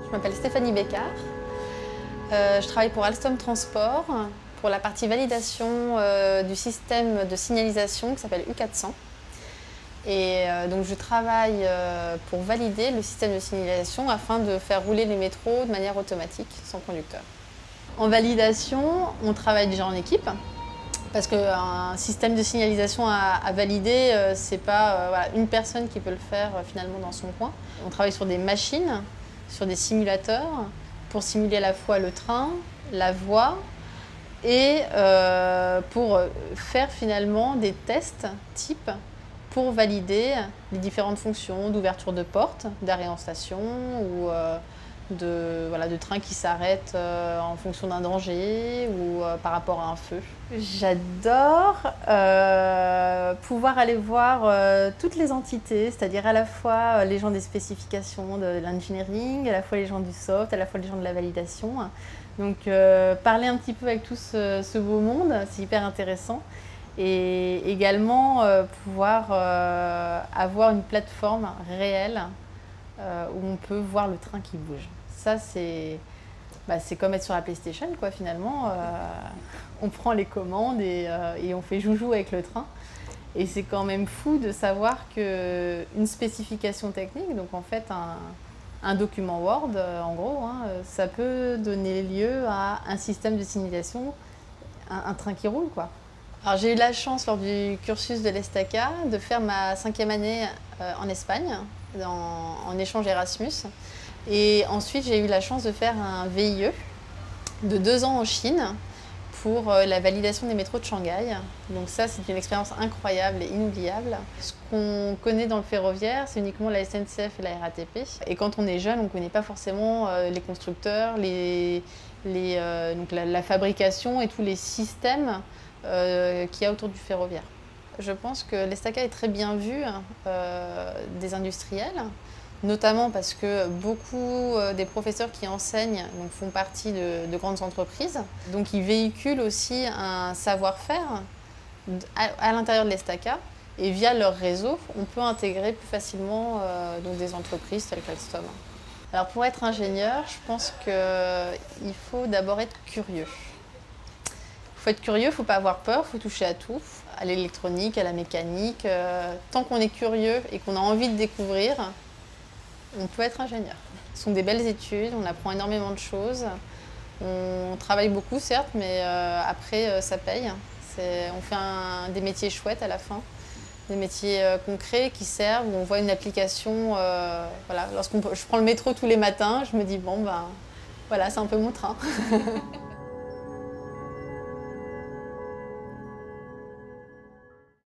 Je m'appelle Stéphanie Bécard. Je travaille pour Alstom Transport pour la partie validation du système de signalisation qui s'appelle U400. Et donc je travaille pour valider le système de signalisation afin de faire rouler les métros de manière automatique, sans conducteur. En validation, on travaille déjà en équipe parce qu'un système de signalisation à valider, c'est pas voilà, une personne qui peut le faire finalement dans son coin. On travaille sur des machines, sur des simulateurs pour simuler à la fois le train, la voie et pour faire finalement des tests type pour valider les différentes fonctions d'ouverture de porte, d'arrêt en station ou de train qui s'arrête en fonction d'un danger ou par rapport à un feu. J'adore pouvoir aller voir toutes les entités, c'est-à-dire à la fois les gens des spécifications de l'engineering, à la fois les gens du soft, à la fois les gens de la validation. Donc parler un petit peu avec tout ce beau monde, c'est hyper intéressant. Et également pouvoir avoir une plateforme réelle où on peut voir le train qui bouge. Ça, c'est comme être sur la PlayStation, quoi, finalement. On prend les commandes et on fait joujou avec le train. Et c'est quand même fou de savoir qu'une spécification technique, donc en fait un document Word, en gros, hein, ça peut donner lieu à un système de signalisation, un train qui roule, quoi. Alors j'ai eu la chance lors du cursus de l'ESTACA de faire ma 5e année en Espagne, en échange Erasmus. Et ensuite j'ai eu la chance de faire un VIE de 2 ans en Chine pour la validation des métros de Shanghai. Donc ça, c'est une expérience incroyable et inoubliable. Ce qu'on connaît dans le ferroviaire, c'est uniquement la SNCF et la RATP. Et quand on est jeune, on ne connaît pas forcément les constructeurs, donc la fabrication et tous les systèmes qu'il y a autour du ferroviaire. Je pense que l'ESTACA est très bien vu des industriels, notamment parce que beaucoup des professeurs qui enseignent donc, font partie de grandes entreprises. Donc ils véhiculent aussi un savoir-faire à l'intérieur de l'ESTACA et via leur réseau, on peut intégrer plus facilement donc des entreprises telles qu'Alstom. Alors pour être ingénieur, je pense qu'il faut d'abord être curieux. Il faut être curieux, il ne faut pas avoir peur, il faut toucher à tout, à l'électronique, à la mécanique. Tant qu'on est curieux et qu'on a envie de découvrir, on peut être ingénieur. Ce sont des belles études, on apprend énormément de choses. On travaille beaucoup, certes, mais après, ça paye. On fait des métiers chouettes à la fin, des métiers concrets qui servent, où on voit une application. Voilà. Je prends le métro tous les matins, je me dis, bon, ben, voilà, c'est un peu mon train.